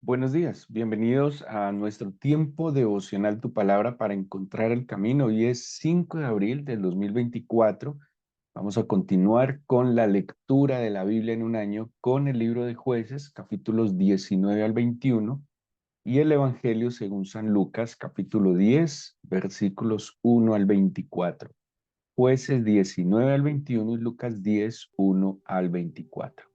Buenos días, bienvenidos a nuestro tiempo devocional Tu Palabra para encontrar el camino. Hoy es 5 de abril del 2024. Vamos a continuar con la lectura de la Biblia en un año con el libro de Jueces, capítulos 19 al 21, y el Evangelio según San Lucas, capítulo 10, versículos 1 al 24. Jueces 19 al 21 y Lucas 10, 1 al 24.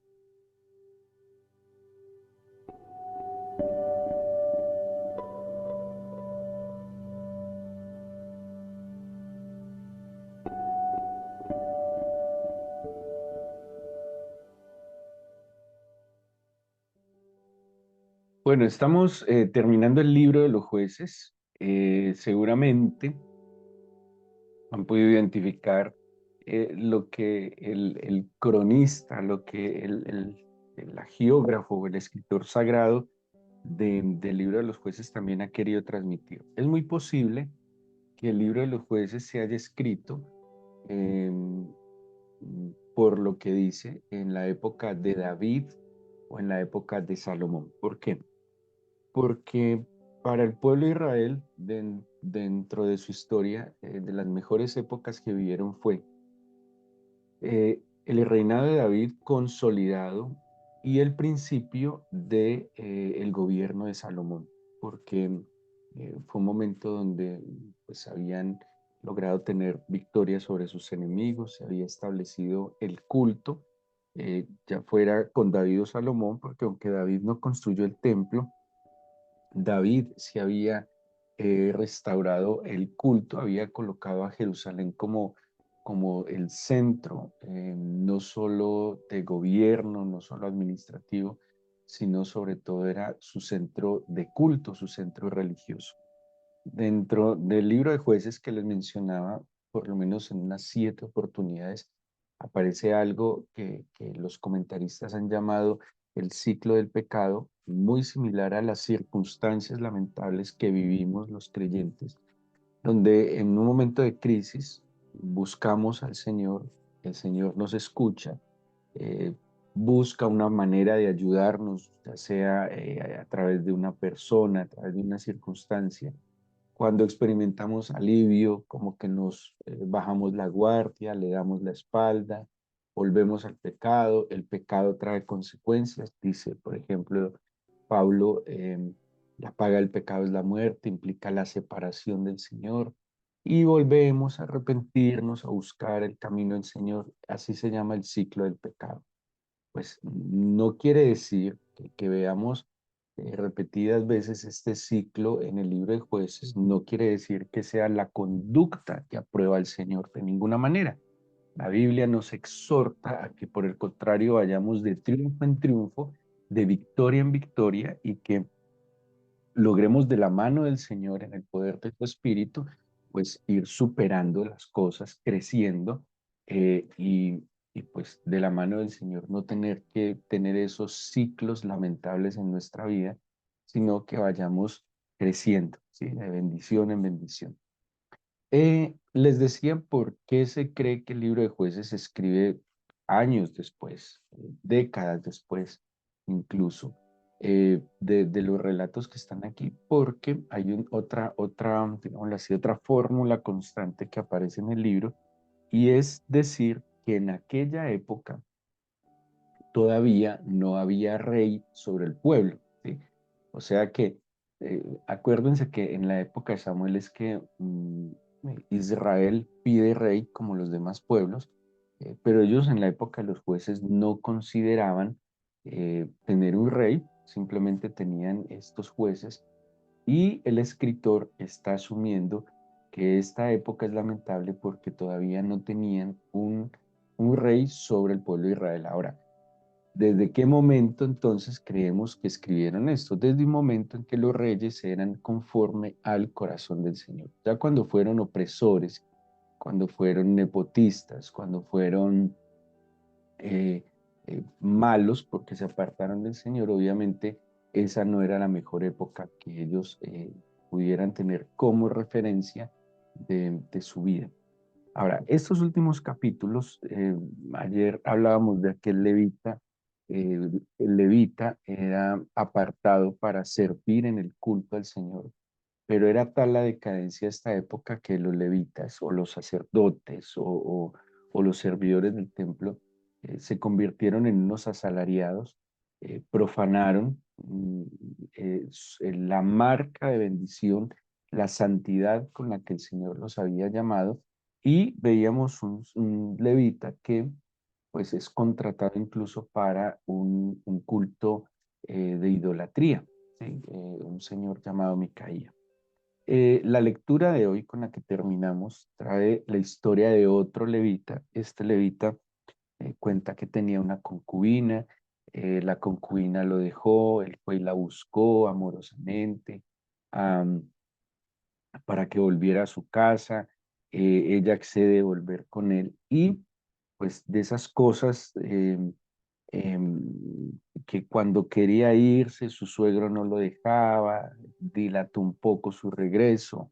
Bueno, estamos terminando el libro de los jueces. Seguramente han podido identificar lo que el cronista, lo que el agiógrafo o el escritor sagrado del libro de los jueces también ha querido transmitir. Es muy posible que el libro de los jueces se haya escrito em, por lo que dice en la época de David o en la época de Salomón. ¿Por qué? Porque para el pueblo de Israel, dentro de su historia, de las mejores épocas que vivieron fue el reinado de David consolidado y el principio de el gobierno de Salomón, porque fue un momento donde pues habían logrado tener victoria sobre sus enemigos, se había establecido el culto, ya fuera con David o Salomón, porque aunque David no construyó el templo, David se había restaurado el culto, había colocado a Jerusalén como el centro, no solo de gobierno, no solo administrativo, sino sobre todo era su centro de culto, su centro religioso. Dentro del libro de jueces que les mencionaba, por lo menos en unas 7 oportunidades, aparece algo que los comentaristas han llamado el ciclo del pecado, muy similar a las circunstancias lamentables que vivimos los creyentes, donde en un momento de crisis buscamos al Señor, el Señor nos escucha, eh, busca una manera de ayudarnos, ya sea a través de una persona, a través de una circunstancia. Cuando experimentamos alivio, como que nos bajamos la guardia, le damos la espalda, volvemos al pecado, el pecado trae consecuencias, dice, por ejemplo, Pablo, la paga del pecado es la muerte, implica la separación del Señor, y volvemos a arrepentirnos, a buscar el camino del Señor, así se llama el ciclo del pecado. Pues no quiere decir que veamos repetidas veces este ciclo en el libro de jueces, no quiere decir que sea la conducta que aprueba el Señor de ninguna manera. La Biblia nos exhorta a que por el contrario vayamos de triunfo en triunfo, de victoria en victoria y que logremos de la mano del Señor en el poder de su Espíritu, pues ir superando las cosas, creciendo y pues de la mano del Señor no tener que tener esos ciclos lamentables en nuestra vida, sino que vayamos creciendo, ¿sí? De bendición en bendición. Les decía por qué se cree que el libro de jueces se escribe años después, décadas después, incluso, de los relatos que están aquí, porque hay digámoslo así, otra fórmula constante que aparece en el libro, y es decir que en aquella época todavía no había rey sobre el pueblo, ¿sí? O sea que, acuérdense que en la época de Samuel es que Israel pide rey como los demás pueblos, pero ellos en la época de los jueces no consideraban tener un rey, simplemente tenían estos jueces y el escritor está asumiendo que esta época es lamentable porque todavía no tenían un rey sobre el pueblo de Israel. Ahora, ¿desde qué momento entonces creemos que escribieron esto? Desde un momento en que los reyes eran conforme al corazón del Señor. Ya cuando fueron opresores, cuando fueron nepotistas, cuando fueron eh, malos porque se apartaron del Señor, obviamente esa no era la mejor época que ellos pudieran tener como referencia de su vida. Ahora, estos últimos capítulos, ayer hablábamos de aquel levita el levita era apartado para servir en el culto al Señor, pero era tal la decadencia de esta época que los levitas o los sacerdotes o los servidores del templo se convirtieron en unos asalariados, profanaron la marca de bendición, la santidad con la que el Señor los había llamado, y veíamos un levita que pues es contratado incluso para un culto de idolatría, ¿sí? Un señor llamado Micaía. La lectura de hoy con la que terminamos trae la historia de otro levita. Este levita cuenta que tenía una concubina, la concubina lo dejó, él fue y la buscó amorosamente am, para que volviera a su casa, ella accede a volver con él y pues de esas cosas que cuando quería irse su suegro no lo dejaba, dilató un poco su regreso,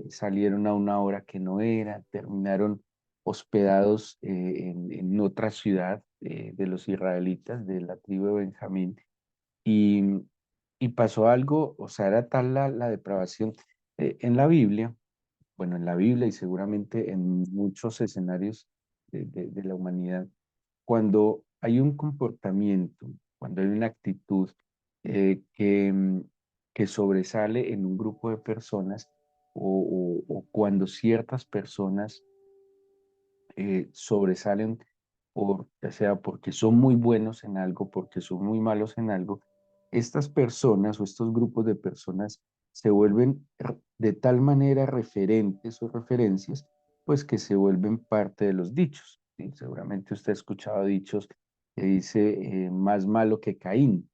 salieron a una hora que no era, terminaron hospedados en otra ciudad de los israelitas, de la tribu de Benjamín, y, y pasó algo, o sea, era tal la depravación. En la Biblia, bueno, en la Biblia y seguramente en muchos escenarios de la humanidad, cuando hay un comportamiento, cuando hay una actitud que sobresale en un grupo de personas o cuando ciertas personas sobresalen ya sea porque son muy buenos en algo, porque son muy malos en algo, estas personas o estos grupos de personas se vuelven de tal manera referentes o referencias, pues que se vuelven parte de los dichos, ¿sí? Seguramente usted ha escuchado dichos que dice más malo que Caín.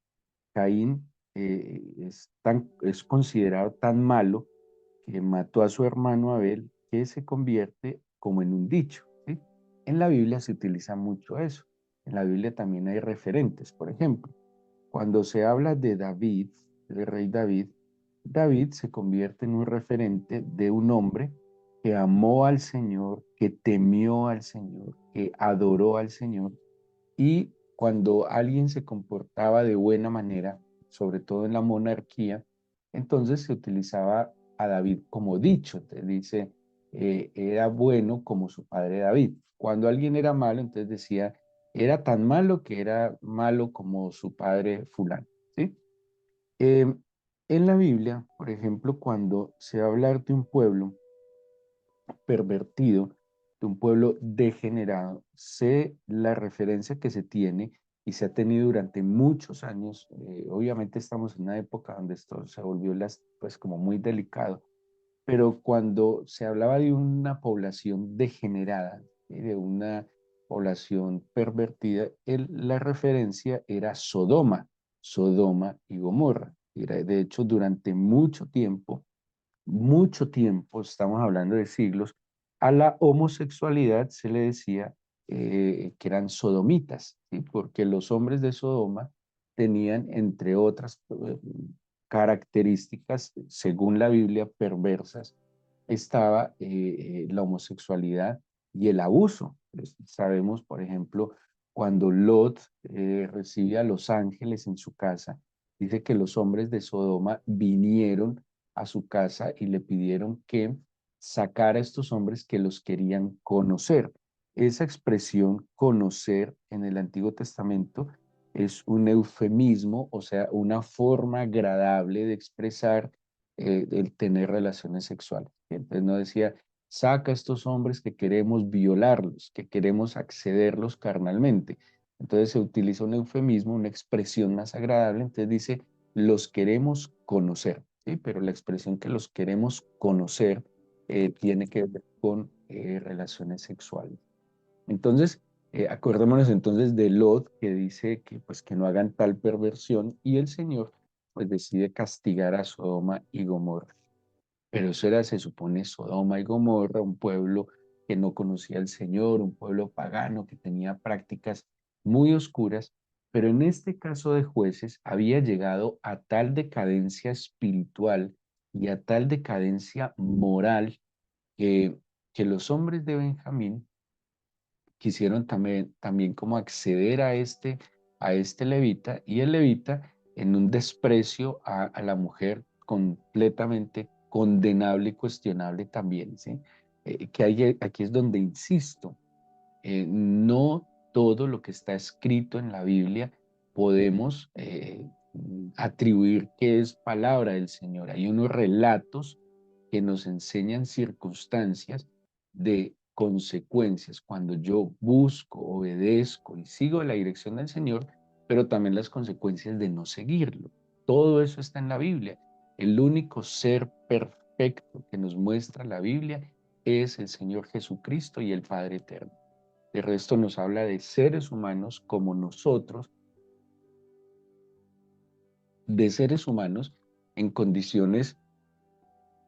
Caín es considerado tan malo que mató a su hermano Abel, que se convierte como en un dicho, ¿sí? En la Biblia se utiliza mucho eso. En la Biblia también hay referentes. Por ejemplo, cuando se habla de David, del rey David, David se convierte en un referente de un hombre que amó al Señor, que temió al Señor, que adoró al Señor, y cuando alguien se comportaba de buena manera, sobre todo en la monarquía, entonces se utilizaba a David como dicho. Te dice, era bueno como su padre David. Cuando alguien era malo, entonces decía, era tan malo que era malo como su padre fulano, ¿sí? En la Biblia, por ejemplo, cuando se va a hablar de un pueblo pervertido, de un pueblo degenerado, sé la referencia que se tiene y se ha tenido durante muchos años. Obviamente estamos en una época donde esto se volvió pues como muy delicado, pero cuando se hablaba de una población degenerada, de una población pervertida, la referencia era Sodoma, Sodoma y Gomorra. Era, de hecho, durante mucho tiempo, estamos hablando de siglos, a la homosexualidad se le decía que eran sodomitas, ¿sí? Porque los hombres de Sodoma tenían, entre otras características, según la Biblia, perversas, estaba la homosexualidad y el abuso. Sabemos, por ejemplo, cuando Lot recibe a los ángeles en su casa, dice que los hombres de Sodoma vinieron a su casa y le pidieron que sacara a estos hombres que los querían conocer. Esa expresión conocer en el Antiguo Testamento es un eufemismo, o sea, una forma agradable de expresar el tener relaciones sexuales. Entonces no decía, saca a estos hombres que queremos violarlos, que queremos accederlos carnalmente. Entonces se utiliza un eufemismo, una expresión más agradable, entonces dice, los queremos conocer, ¿sí? Pero la expresión que los queremos conocer tiene que ver con relaciones sexuales. Entonces, acordémonos entonces de Lot, que dice que, pues, que no hagan tal perversión, y el Señor pues decide castigar a Sodoma y Gomorra. Pero eso era, se supone, Sodoma y Gomorra, un pueblo que no conocía al Señor, un pueblo pagano que tenía prácticas muy oscuras, pero en este caso de Jueces había llegado a tal decadencia espiritual y a tal decadencia moral que, que los hombres de Benjamín quisieron también como acceder a este a este levita, y el levita, en un desprecio a la mujer completamente condenable y cuestionable también, ¿sí? Aquí es donde insisto, no todo lo que está escrito en la Biblia podemos atribuir que es palabra del Señor. Hay unos relatos que nos enseñan circunstancias de consecuencias cuando yo busco, obedezco y sigo la dirección del Señor, pero también las consecuencias de no seguirlo. Todo eso está en la Biblia. El único ser perfecto que nos muestra la Biblia es el Señor Jesucristo y el Padre Eterno. El resto nos habla de seres humanos como nosotros, de seres humanos en condiciones,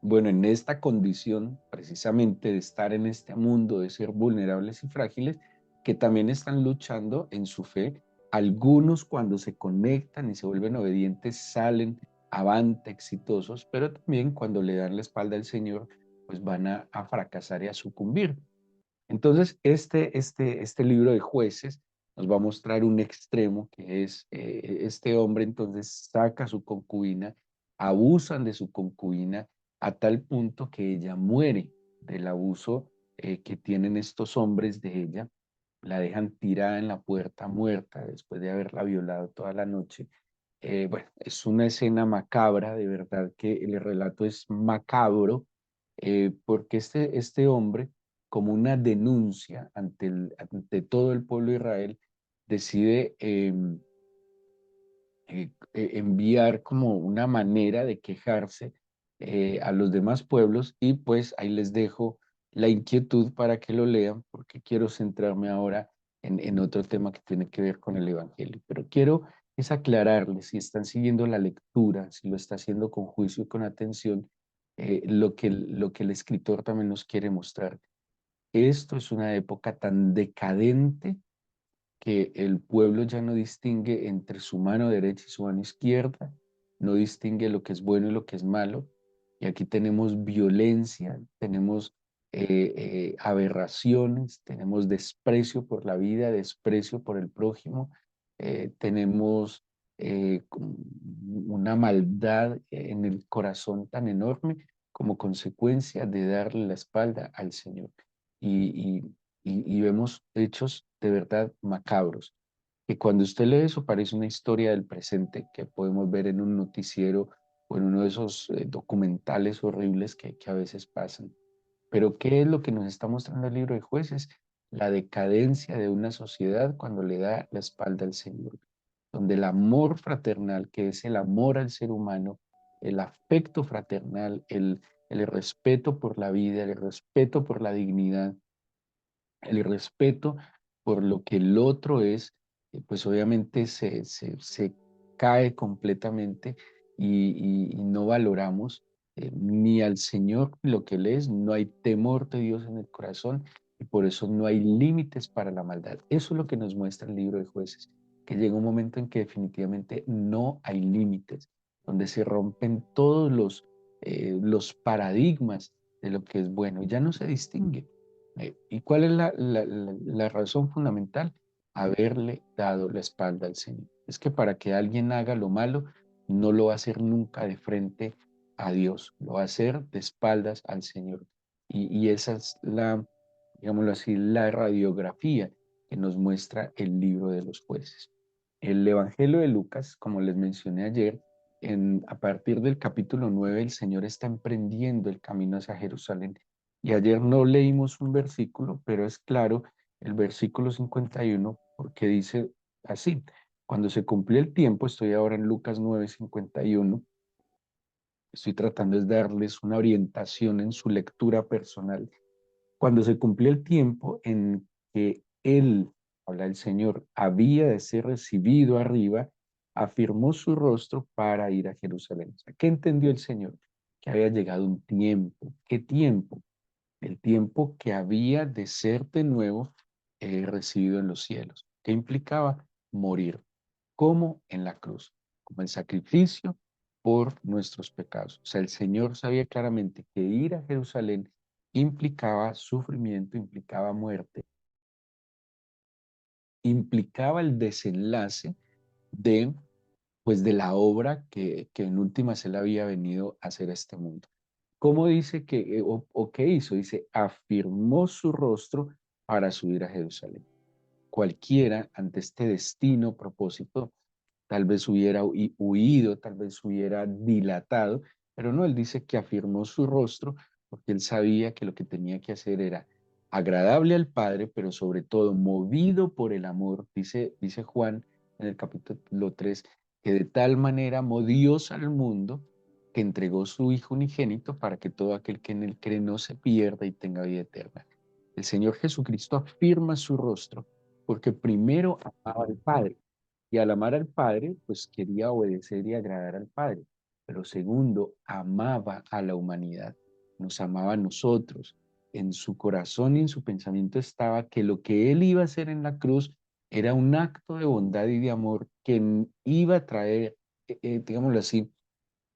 bueno, en esta condición precisamente de estar en este mundo, de ser vulnerables y frágiles, que también están luchando en su fe. Algunos cuando se conectan y se vuelven obedientes salen avante exitosos, pero también cuando le dan la espalda al Señor, pues van a fracasar y a sucumbir. Entonces, este libro de Jueces nos va a mostrar un extremo que es este hombre entonces saca a su concubina, abusan de su concubina a tal punto que ella muere del abuso que tienen estos hombres de ella, la dejan tirada en la puerta muerta después de haberla violado toda la noche. Bueno, es una escena macabra, de verdad que el relato es macabro, porque este hombre, como una denuncia ante todo el pueblo de Israel, decide enviar como una manera de quejarse a los demás pueblos, y pues ahí les dejo la inquietud para que lo lean, porque quiero centrarme ahora en otro tema que tiene que ver con el Evangelio. Pero quiero es aclararles, si están siguiendo la lectura, si lo está haciendo con juicio y con atención, lo que el escritor también nos quiere mostrar. Esto es una época tan decadente que el pueblo ya no distingue entre su mano derecha y su mano izquierda, no distingue lo que es bueno y lo que es malo. Y aquí tenemos violencia, tenemos aberraciones, tenemos desprecio por la vida, desprecio por el prójimo, tenemos como una maldad en el corazón tan enorme como consecuencia de darle la espalda al Señor. Y, y vemos hechos de verdad macabros, que cuando usted lee eso parece una historia del presente que podemos ver en un noticiero o en uno de esos documentales horribles que a veces pasan. Pero ¿qué es lo que nos está mostrando el libro de Jueces? La decadencia de una sociedad cuando le da la espalda al Señor, donde el amor fraternal, que es el amor al ser humano, el afecto fraternal, el respeto por la vida, el respeto por la dignidad, el respeto por lo que el otro es, pues obviamente se cae completamente, y no valoramos ni al Señor lo que Él es, no hay temor de Dios en el corazón, y por eso no hay límites para la maldad. Eso es lo que nos muestra el libro de Jueces, que llega un momento en que definitivamente no hay límites, donde se rompen todos los paradigmas de lo que es bueno, ya no se distingue. ¿Y cuál es la razón fundamental? Haberle dado la espalda al Señor. Es que para que alguien haga lo malo, no lo va a hacer nunca de frente a Dios, lo va a hacer de espaldas al Señor. Y esa es digámoslo así, la radiografía que nos muestra el libro de los jueces. El Evangelio de Lucas, como les mencioné ayer, a partir del capítulo 9, el Señor está emprendiendo el camino hacia Jerusalén. Y ayer no leímos un versículo, pero es claro el versículo 51, porque dice así: cuando se cumplió el tiempo, estoy ahora en Lucas 9:51, estoy tratando de darles una orientación en su lectura personal. Cuando se cumplió el tiempo en que él, habla el Señor, había de ser recibido arriba, afirmó su rostro para ir a Jerusalén. O sea, ¿qué entendió el Señor? Que había llegado un tiempo. ¿Qué tiempo? El tiempo que había de ser de nuevo recibido en los cielos. ¿Qué implicaba? Morir, como en la cruz, como el sacrificio por nuestros pecados. O sea, el Señor sabía claramente que ir a Jerusalén implicaba sufrimiento, implicaba muerte, implicaba el desenlace de, pues, de la obra que en últimas él había venido a hacer a este mundo. ¿Cómo dice que, o qué hizo? Dice, afirmó su rostro para subir a Jerusalén. Cualquiera ante este destino, propósito, tal vez hubiera huido, tal vez hubiera dilatado, pero no, él dice que afirmó su rostro porque él sabía que lo que tenía que hacer era agradable al Padre, pero sobre todo movido por el amor. Dice Juan en el capítulo 3 que de tal manera amó Dios al mundo que entregó su Hijo unigénito para que todo aquel que en él cree no se pierda y tenga vida eterna. El Señor Jesucristo afirma su rostro porque primero amaba al Padre. Y al amar al Padre, pues quería obedecer y agradar al Padre. Pero segundo, amaba a la humanidad, nos amaba a nosotros. En su corazón y en su pensamiento estaba que lo que él iba a hacer en la cruz era un acto de bondad y de amor que iba a traer, digámoslo así,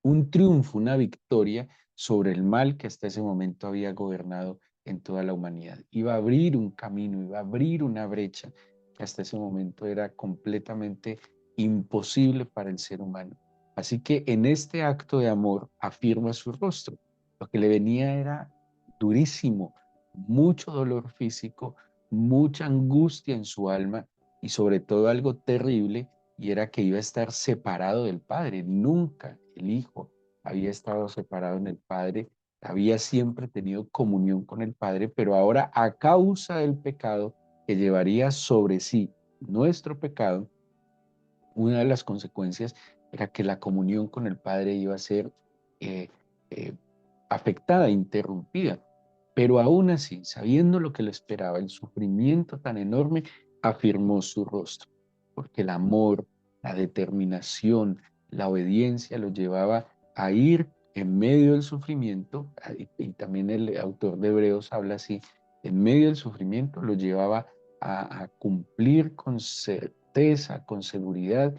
un triunfo, una victoria sobre el mal que hasta ese momento había gobernado en toda la humanidad. Iba a abrir un camino, iba a abrir una brecha que hasta ese momento era completamente imposible para el ser humano. Así que en este acto de amor afirma su rostro. Lo que le venía era durísimo, mucho dolor físico, mucha angustia en su alma y sobre todo algo terrible, y era que iba a estar separado del Padre. Nunca el Hijo había estado separado en el Padre, había siempre tenido comunión con el Padre, pero ahora a causa del pecado que llevaría sobre sí nuestro pecado, una de las consecuencias era que la comunión con el Padre iba a ser eh, eh, afectada, interrumpida. Pero aún así, sabiendo lo que le esperaba, el sufrimiento tan enorme, afirmó su rostro, porque el amor, la determinación, la obediencia lo llevaba a ir en medio del sufrimiento, y también el autor de Hebreos habla así, en medio del sufrimiento lo llevaba a cumplir con certeza, con seguridad,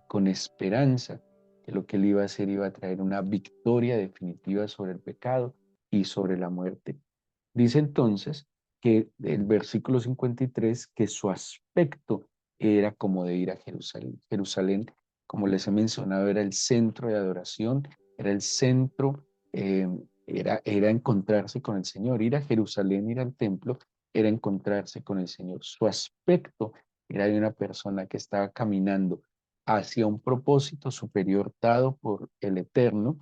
con esperanza, que lo que él iba a hacer iba a traer una victoria definitiva sobre el pecado y sobre la muerte. Dice entonces que el versículo 53, que su aspecto era como de ir a Jerusalén. Jerusalén, como les he mencionado, era el centro de adoración, era el centro, era encontrarse con el Señor. Ir a Jerusalén, ir al templo, era encontrarse con el Señor. Su aspecto era de una persona que estaba caminando hacia un propósito superior dado por el Eterno,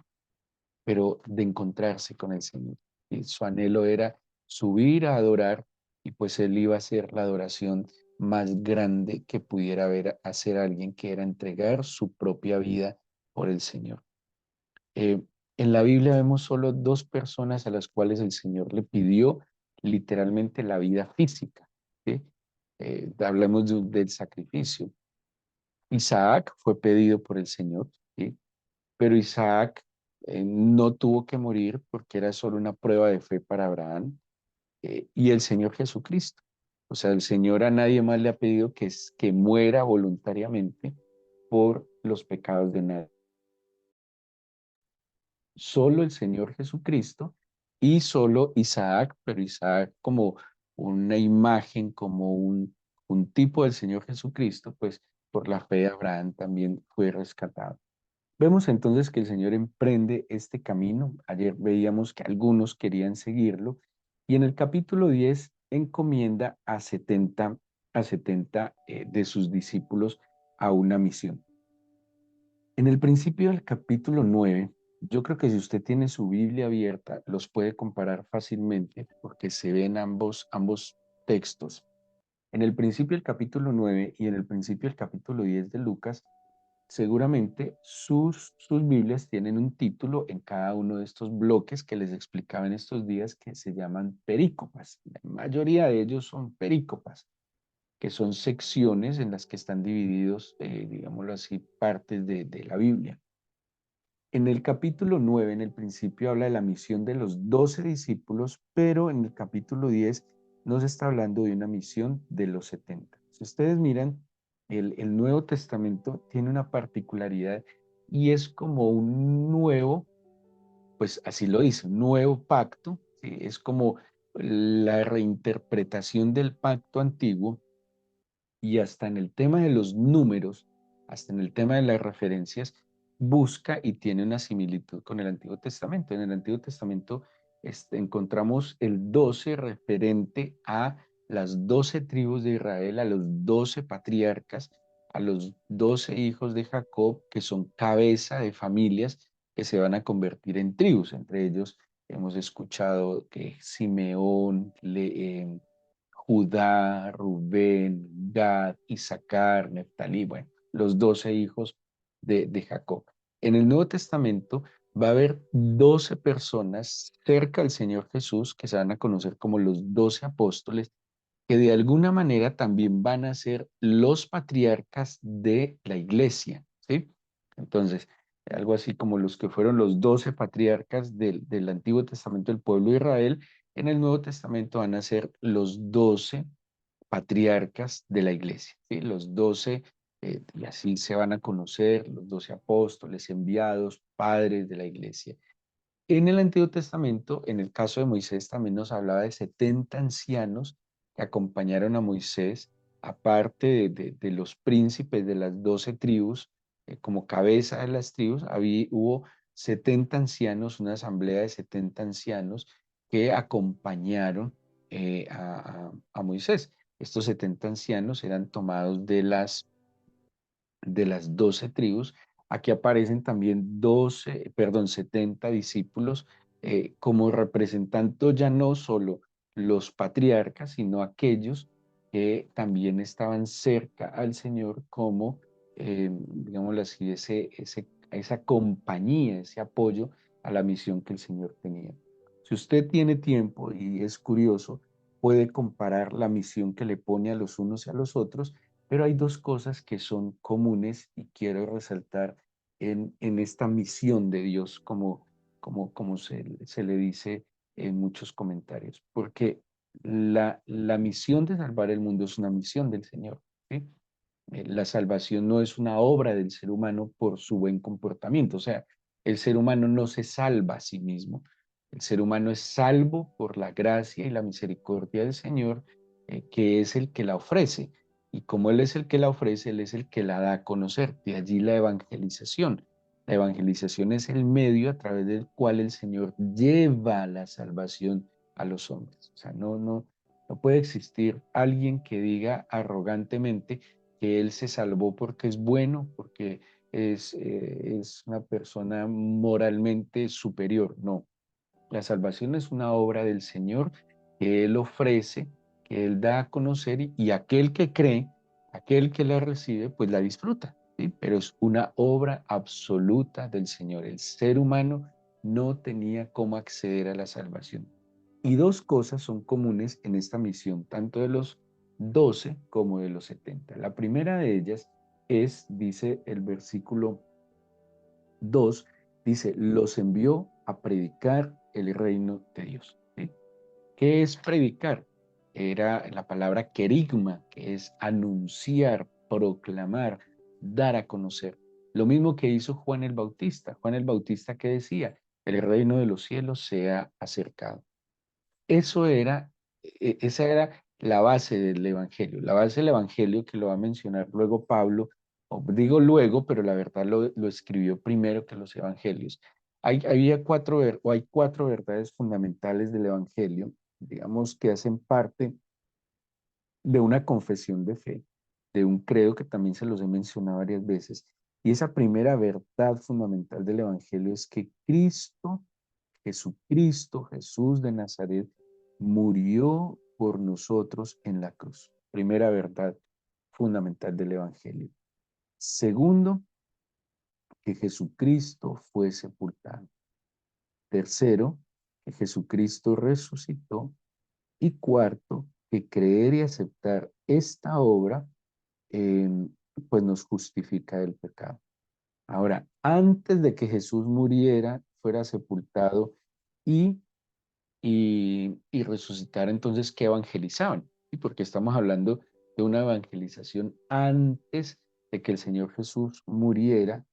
pero de encontrarse con el Señor. Y su anhelo era subir a adorar, y pues él iba a ser la adoración más grande que pudiera hacer alguien, que era entregar su propia vida por el Señor. Eh, en la Biblia vemos solo dos personas a las cuales el Señor le pidió literalmente la vida física, ¿sí? Hablamos del sacrificio. Isaac fue pedido por el Señor, ¿sí? Pero Isaac no tuvo que morir porque era solo una prueba de fe para Abraham, y el Señor Jesucristo. O sea, el Señor a nadie más le ha pedido que muera voluntariamente por los pecados de nadie. Solo el Señor Jesucristo y solo Isaac, pero Isaac como una imagen, como un tipo del Señor Jesucristo, pues por la fe de Abraham también fue rescatado. Vemos entonces que el Señor emprende este camino. Ayer veíamos que algunos querían seguirlo, y en el capítulo 10 encomienda a setenta de sus discípulos a una misión. En el principio del capítulo 9, yo creo que si usted tiene su Biblia abierta, los puede comparar fácilmente porque se ven ambos textos. En el principio del capítulo 9 y en el principio del capítulo 10 de Lucas, seguramente sus Biblias tienen un título en cada uno de estos bloques que les explicaba en estos días, que se llaman perícopas. La mayoría de ellos son perícopas, que son secciones en las que están divididos, digámoslo así, partes de la Biblia. En el capítulo 9, en el principio, habla de la misión de los 12 discípulos, pero en el capítulo 10 nos está hablando de una misión de los 70. Si ustedes miran, el Nuevo Testamento tiene una particularidad, y es como un nuevo, pues así lo dice, un nuevo pacto, ¿sí? Es como la reinterpretación del pacto antiguo, y hasta en el tema de los números, hasta en el tema de las referencias, busca y tiene una similitud con el Antiguo Testamento. En el Antiguo Testamento encontramos el 12 referente a las 12 tribus de Israel, a los 12 patriarcas, a los 12 hijos de Jacob, que son cabeza de familias que se van a convertir en tribus. Entre ellos hemos escuchado que Simeón, Judá, Rubén, Gad, Isaacar, Neftalí, bueno, los 12 hijos de Jacob. En el Nuevo Testamento va a haber 12 personas cerca del Señor Jesús que se van a conocer como los 12 apóstoles, que de alguna manera también van a ser los patriarcas de la iglesia, ¿sí? Entonces, algo así como los que fueron los 12 patriarcas del Antiguo Testamento del pueblo de Israel, en el Nuevo Testamento van a ser los 12 patriarcas de la iglesia, ¿sí? Los 12, y así se van a conocer, los 12 apóstoles enviados, padres de la iglesia. En el Antiguo Testamento, en el caso de Moisés, también nos hablaba de 70 ancianos que acompañaron a Moisés, aparte de los príncipes de las 12 tribus, como cabeza de las tribus, hubo 70 ancianos, una asamblea de 70 ancianos que acompañaron a Moisés. Estos 70 ancianos eran tomados de las 12 tribus. Aquí aparecen también 70 discípulos como representando ya no solo los patriarcas, sino aquellos que también estaban cerca al Señor como, digámoslo así, esa compañía, ese apoyo a la misión que el Señor tenía. Si usted tiene tiempo y es curioso, puede comparar la misión que le pone a los unos y a los otros, pero hay dos cosas que son comunes y quiero resaltar en esta misión de Dios, como se le dice en muchos comentarios, porque la misión de salvar el mundo es una misión del Señor, ¿sí? La salvación no es una obra del ser humano por su buen comportamiento, o sea, el ser humano no se salva a sí mismo, el ser humano es salvo por la gracia y la misericordia del Señor, que es el que la ofrece. Y como Él es el que la ofrece, Él es el que la da a conocer. De allí la evangelización. La evangelización es el medio a través del cual el Señor lleva la salvación a los hombres. O sea, no puede existir alguien que diga arrogantemente que Él se salvó porque es bueno, porque es una persona moralmente superior. No, la salvación es una obra del Señor que Él ofrece, que Él da a conocer y aquel que cree, aquel que la recibe, pues la disfruta, ¿sí? Pero es una obra absoluta del Señor. El ser humano no tenía cómo acceder a la salvación. Y dos cosas son comunes en esta misión, tanto de los 12 como de los 70. La primera de ellas es, dice el versículo 2, dice, los envió a predicar el reino de Dios, ¿sí? ¿Qué es predicar? Era la palabra querigma, que es anunciar, proclamar, dar a conocer. Lo mismo que hizo Juan el Bautista. Juan el Bautista que decía, el reino de los cielos se ha acercado. Esa era la base del Evangelio. La base del Evangelio que lo va a mencionar luego Pablo, o digo luego, pero la verdad lo escribió primero que los Evangelios. Hay cuatro verdades fundamentales del Evangelio, digamos, que hacen parte de una confesión de fe, de un credo que también se los he mencionado varias veces. Y esa primera verdad fundamental del Evangelio es que Jesucristo, Jesús de Nazaret, murió por nosotros en la cruz. Primera verdad fundamental del Evangelio. Segundo, que Jesucristo fue sepultado. Tercero, que Jesucristo resucitó. Y cuarto, que creer y aceptar esta obra, eh, pues nos justifica del pecado. Ahora, antes de que Jesús muriera, fuera sepultado y y resucitar, entonces, ¿qué evangelizaban? ¿Sí? Porque estamos hablando de una evangelización antes de que el Señor Jesús muriera,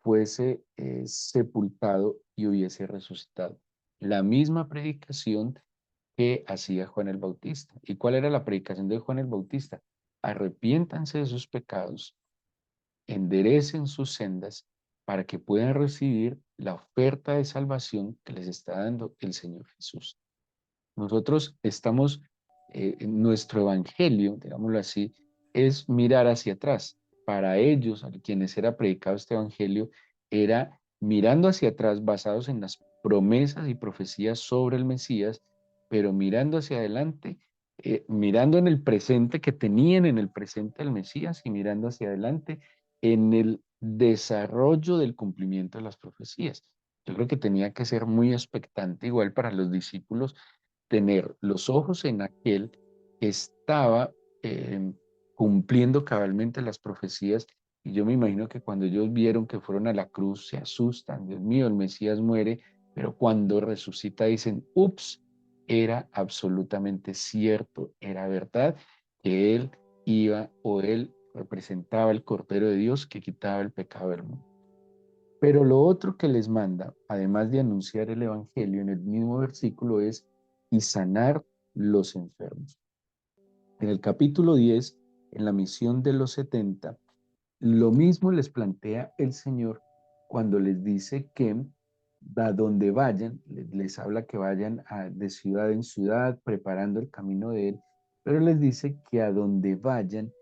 fuese sepultado y hubiese resucitado. La misma predicación que hacía Juan el Bautista. ¿Y cuál era la predicación de Juan el Bautista? arrepiéntanse de sus pecados, enderecen sus sendas para que puedan recibir la oferta de salvación que les está dando el Señor Jesús. Nosotros estamos, en nuestro evangelio, digámoslo así, es mirar hacia atrás. Para ellos, a quienes era predicado este evangelio, era mirando hacia atrás, basados en las promesas y profecías sobre el Mesías, pero mirando hacia adelante, mirando en el presente, que tenían en el presente al Mesías, y mirando hacia adelante en el desarrollo del cumplimiento de las profecías. Yo creo que tenía que ser muy expectante, igual para los discípulos, tener los ojos en aquel que estaba eh, cumpliendo cabalmente las profecías. Y yo me imagino que cuando ellos vieron que fueron a la cruz, se asustan, Dios mío, el Mesías muere, pero cuando resucita dicen, ups, era absolutamente cierto, era verdad que él iba o él representaba el Cordero de Dios que quitaba el pecado del mundo. Pero lo otro que les manda, además de anunciar el Evangelio en el mismo versículo, es y sanar los enfermos. En el capítulo 10, en la misión de los 70, lo mismo les plantea el Señor cuando les dice que a donde vayan, les habla que vayan de ciudad en ciudad, preparando el camino de Él, pero les dice que a donde vayan,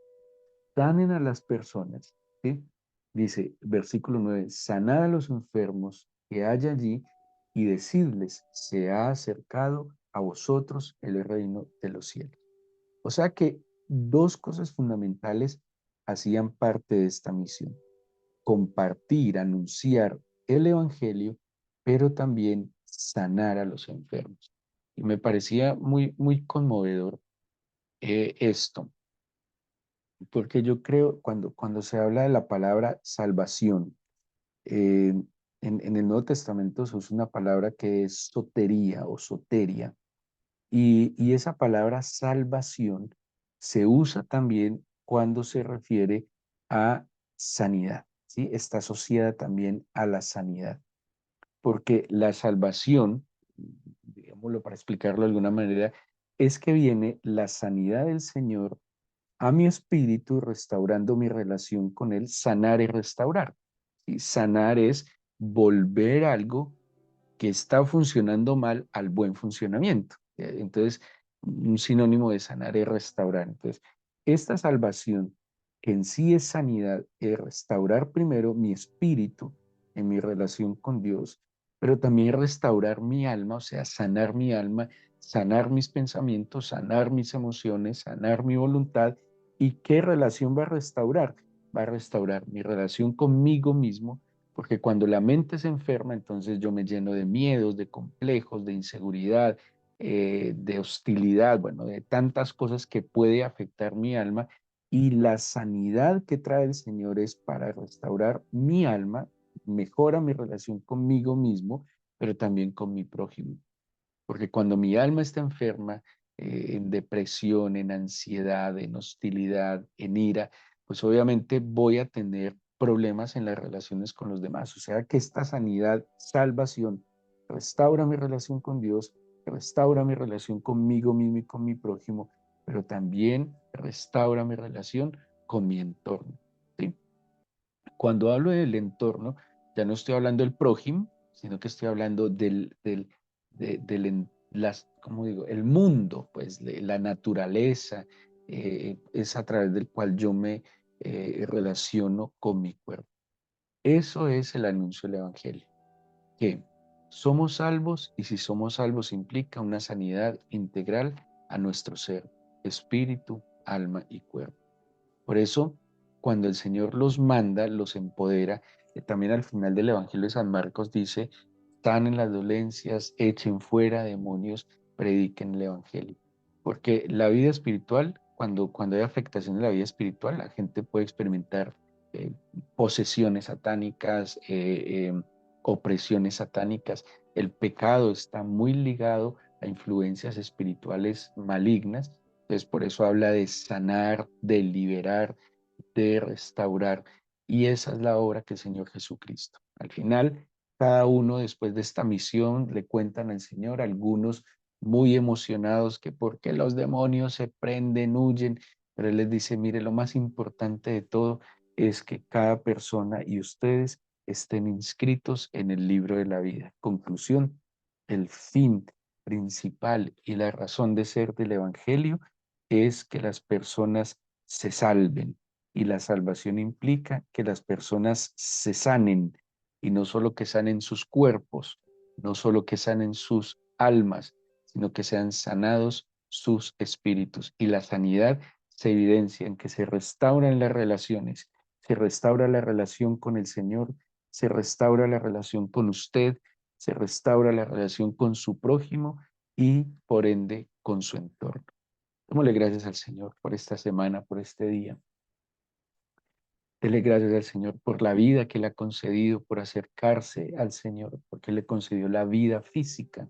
sanen a las personas, ¿sí? Dice, versículo 9, sanad a los enfermos que haya allí y decidles, se ha acercado a vosotros el reino de los cielos. O sea que dos cosas fundamentales hacían parte de esta misión: compartir, anunciar el evangelio, pero también sanar a los enfermos. Y me parecía muy, muy conmovedor esto, porque yo creo, cuando se habla de la palabra salvación, eh, en el Nuevo Testamento se usa una palabra que es sotería o soteria, y esa palabra salvación se usa también cuando se refiere a sanidad, ¿sí? Está asociada también a la sanidad, porque la salvación, digámoslo para explicarlo de alguna manera, es que viene la sanidad del Señor a mi espíritu, restaurando mi relación con Él. Sanar y restaurar. Y sanar es volver algo que está funcionando mal al buen funcionamiento. Entonces, un sinónimo de sanar es restaurar. Entonces, esta salvación, que en sí es sanidad, es restaurar primero mi espíritu en mi relación con Dios, pero también restaurar mi alma, o sea, sanar mi alma, sanar mis pensamientos, sanar mis emociones, sanar mi voluntad. ¿Y qué relación va a restaurar? Va a restaurar mi relación conmigo mismo, porque cuando la mente se enferma, entonces yo me lleno de miedos, de complejos, de inseguridad, de hostilidad, bueno, de tantas cosas que puede afectar mi alma. Y la sanidad que trae el Señor es para restaurar mi alma, mejora mi relación conmigo mismo, pero también con mi prójimo. Porque cuando mi alma está enferma, en depresión, en ansiedad, en hostilidad, en ira, pues obviamente voy a tener problemas en las relaciones con los demás. O sea que esta sanidad, salvación, restaura mi relación con Dios, restaura mi relación conmigo mismo y con mi prójimo, pero también restaura mi relación con mi entorno, ¿sí? Cuando hablo del entorno, ya no estoy hablando del prójimo, sino que estoy hablando ¿cómo digo? El mundo, pues la naturaleza, es a través del cual yo me relaciono con mi cuerpo. Eso es el anuncio del Evangelio, que somos salvos, y si somos salvos implica una sanidad integral a nuestro ser, espíritu, alma y cuerpo. Por eso, cuando el Señor los manda, los empodera, también al final del Evangelio de San Marcos dice, sanen las dolencias, echen fuera demonios, prediquen el Evangelio. Porque la vida espiritual, cuando hay afectación en la vida espiritual, la gente puede experimentar eh, posesiones satánicas, opresiones satánicas. El pecado está muy ligado a influencias espirituales malignas. Entonces, por eso habla de sanar, de liberar, de restaurar. Y esa es la obra que el Señor Jesucristo. Al final, cada uno después de esta misión le cuentan al Señor, algunos muy emocionados que porque los demonios se prenden, huyen. Pero Él les dice, mire, lo más importante de todo es que cada persona y ustedes estén inscritos en el libro de la vida. Conclusión, el fin principal y la razón de ser del Evangelio es que las personas se salven. Y la salvación implica que las personas se sanen, y no solo que sanen sus cuerpos, no solo que sanen sus almas, sino que sean sanados sus espíritus. Y la sanidad se evidencia en que se restauran las relaciones, se restaura la relación con el Señor, se restaura la relación con usted, se restaura la relación con su prójimo y por ende con su entorno. Démosle gracias al Señor por esta semana, por este día. Dele gracias al Señor por la vida que le ha concedido, por acercarse al Señor, porque le concedió la vida física,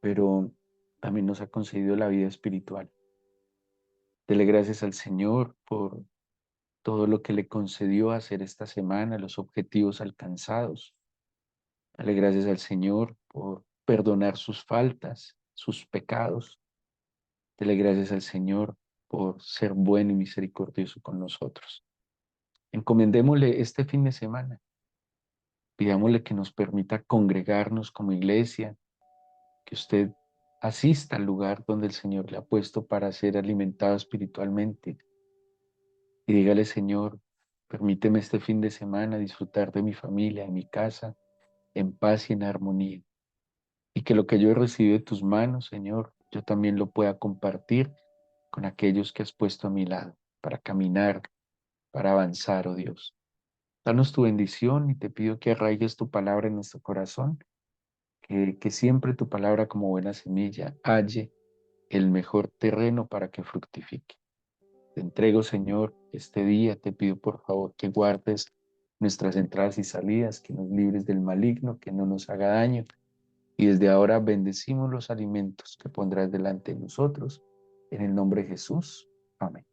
pero también nos ha concedido la vida espiritual. Dele gracias al Señor por todo lo que le concedió hacer esta semana, los objetivos alcanzados. Dale gracias al Señor por perdonar sus faltas, sus pecados. Dele gracias al Señor por ser bueno y misericordioso con nosotros. Encomendémosle este fin de semana. Pidámosle que nos permita congregarnos como iglesia, que usted asista al lugar donde el Señor le ha puesto para ser alimentado espiritualmente. Y dígale, Señor, permíteme este fin de semana disfrutar de mi familia, de mi casa, en paz y en armonía. Y que lo que yo he recibido de tus manos, Señor, yo también lo pueda compartir con aquellos que has puesto a mi lado, para caminar, para avanzar, oh Dios. Danos tu bendición y te pido que arraigues tu palabra en nuestro corazón, que siempre tu palabra como buena semilla halle el mejor terreno para que fructifique. Te entrego, Señor, este día. Te pido, por favor, que guardes nuestras entradas y salidas, que nos libres del maligno, que no nos haga daño. Y desde ahora bendecimos los alimentos que pondrás delante de nosotros. En el nombre de Jesús. Amén.